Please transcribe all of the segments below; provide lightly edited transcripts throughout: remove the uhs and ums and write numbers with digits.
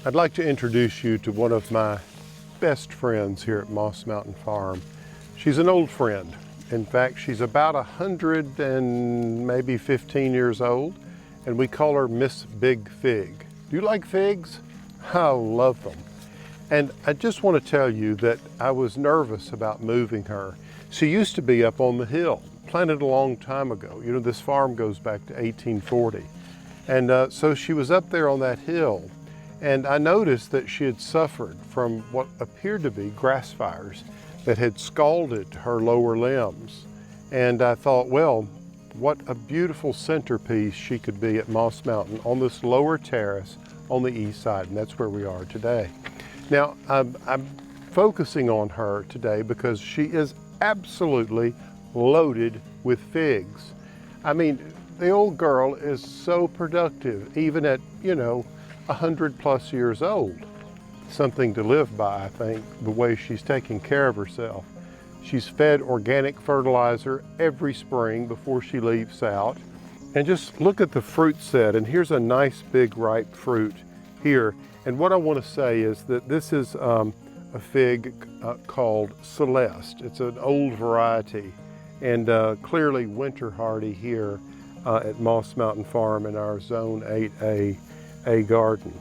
I'd like to introduce you to one of my best friends here at Moss Mountain Farm. She's an old friend. In fact, she's about 100 and maybe 15 years old, and we call her Miss Big Fig. Do you like figs? I love them. And I just want to tell you that I was nervous about moving her. She used to be up on the hill, planted a long time ago. You know, this farm goes back to 1840. And so she was up there on that hill, and I noticed that she had suffered from what appeared to be grass fires that had scalded her lower limbs. And I thought, well, what a beautiful centerpiece she could be at Moss Mountain on this lower terrace on the east side, and that's where we are today. Now, I'm focusing on her today because she is absolutely loaded with figs. I mean, the old girl is so productive, even at, 100+ years old. Something to live by, I think, the way she's taking care of herself. She's fed organic fertilizer every spring before she leaves out. And just look at the fruit set, and here's a nice big ripe fruit here. And what I want to say is that this is a fig called Celeste. It's an old variety, and clearly winter hardy here at Moss Mountain Farm in our Zone 8A garden.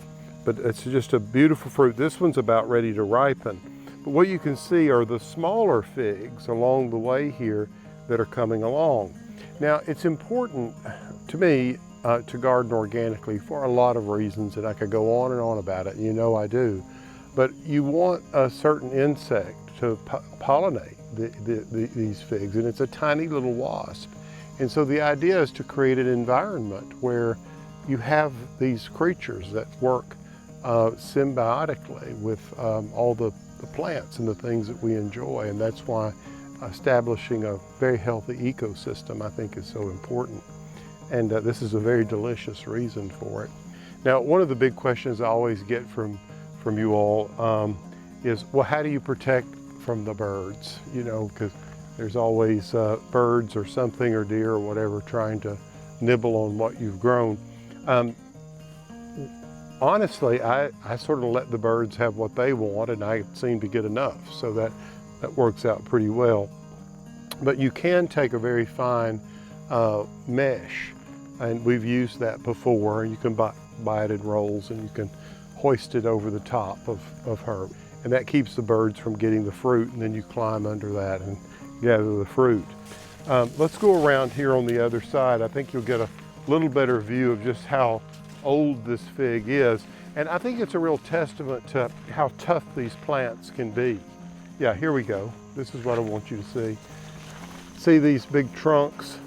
But it's just a beautiful fruit. This one's about ready to ripen. But what you can see are the smaller figs along the way here that are coming along. Now, it's important to me to garden organically for a lot of reasons, and I could go on and on about it, and you know I do. But you want a certain insect to pollinate these figs, and it's a tiny little wasp. And so the idea is to create an environment where you have these creatures that work symbiotically with all the plants and the things that we enjoy, and that's why establishing a very healthy ecosystem, I think, is so important. And this is a very delicious reason for it. Now, one of the big questions I always get from you all is, well, how do you protect from the birds? Because there's always birds or something, or deer or whatever, trying to nibble on what you've grown. Honestly, I sort of let the birds have what they want, and I seem to get enough, so that works out pretty well. But you can take a very fine mesh, and we've used that before. You can buy it in rolls, and you can hoist it over the top of her, and that keeps the birds from getting the fruit, and then you climb under that and gather the fruit. Let's go around here on the other side. I think you'll get a little better view of just how old this fig is, and I think it's a real testament to how tough these plants can be. Yeah, here we go. This is what I want you to see. See these big trunks?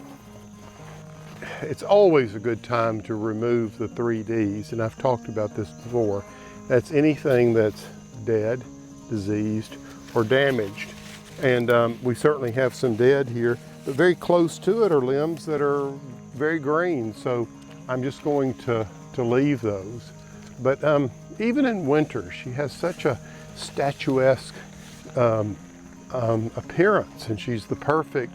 It's always a good time to remove the 3Ds, and I've talked about this before. That's anything that's dead, diseased, or damaged. And we certainly have some dead here, but very close to it are limbs that are very green, so I'm just going to leave those. But even in winter, she has such a statuesque appearance, and she's the perfect,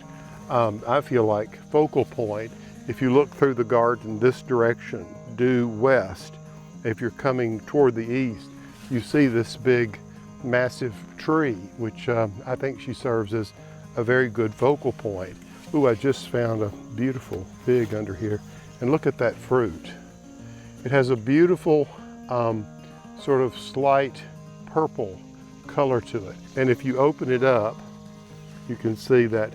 I feel like, focal point. If you look through the garden this direction, due west, if you're coming toward the east, you see this big, massive tree, which I think she serves as a very good focal point. Ooh, I just found a beautiful fig under here, and look at that fruit. It has a beautiful sort of slight purple color to it. And if you open it up, you can see that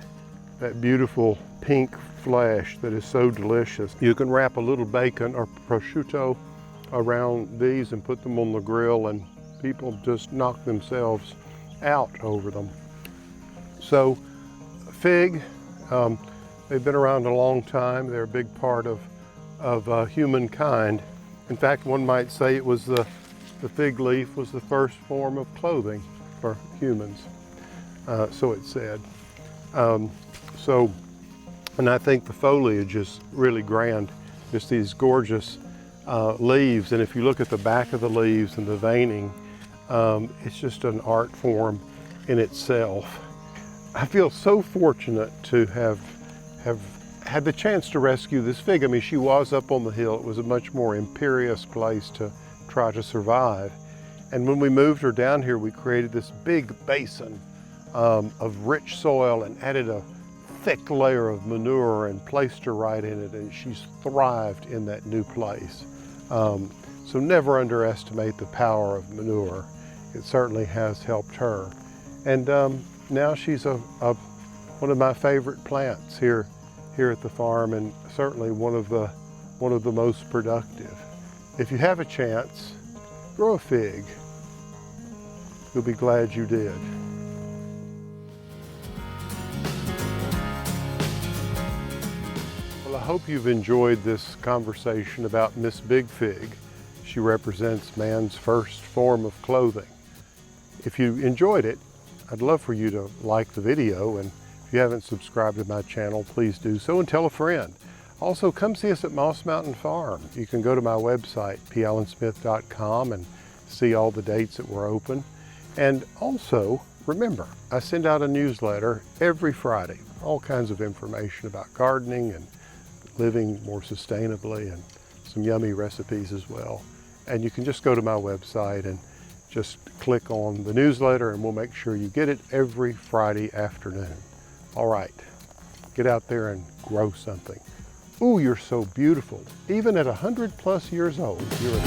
beautiful pink flesh that is so delicious. You can wrap a little bacon or prosciutto around these and put them on the grill, and people just knock themselves out over them. So fig, they've been around a long time. They're a big part of humankind. In fact, one might say it was the fig leaf was the first form of clothing for humans, so it's said. And I think the foliage is really grand, just these gorgeous leaves. And if you look at the back of the leaves and the veining, it's just an art form in itself. I feel so fortunate to have had the chance to rescue this fig. I mean, she was up on the hill. It was a much more imperious place to try to survive. And when we moved her down here, we created this big basin of rich soil and added a thick layer of manure and placed her right in it, and she's thrived in that new place. So never underestimate the power of manure. It certainly has helped her. And now she's one of my favorite plants here at the farm, and certainly one of the most productive. If you have a chance, grow a fig. You'll be glad you did. Well, I hope you've enjoyed this conversation about Miss Big Fig. She represents man's first form of clothing. If you enjoyed it, I'd love for you to like the video, and if you haven't subscribed to my channel, please do so and tell a friend. Also, come see us at Moss Mountain Farm. You can go to my website, pallansmith.com, and see all the dates that we're open. And also, remember, I send out a newsletter every Friday, all kinds of information about gardening and living more sustainably, and some yummy recipes as well. And you can just go to my website and just click on the newsletter, and we'll make sure you get it every Friday afternoon. All right, get out there and grow something. Ooh, you're so beautiful. Even at 100+ years old, you're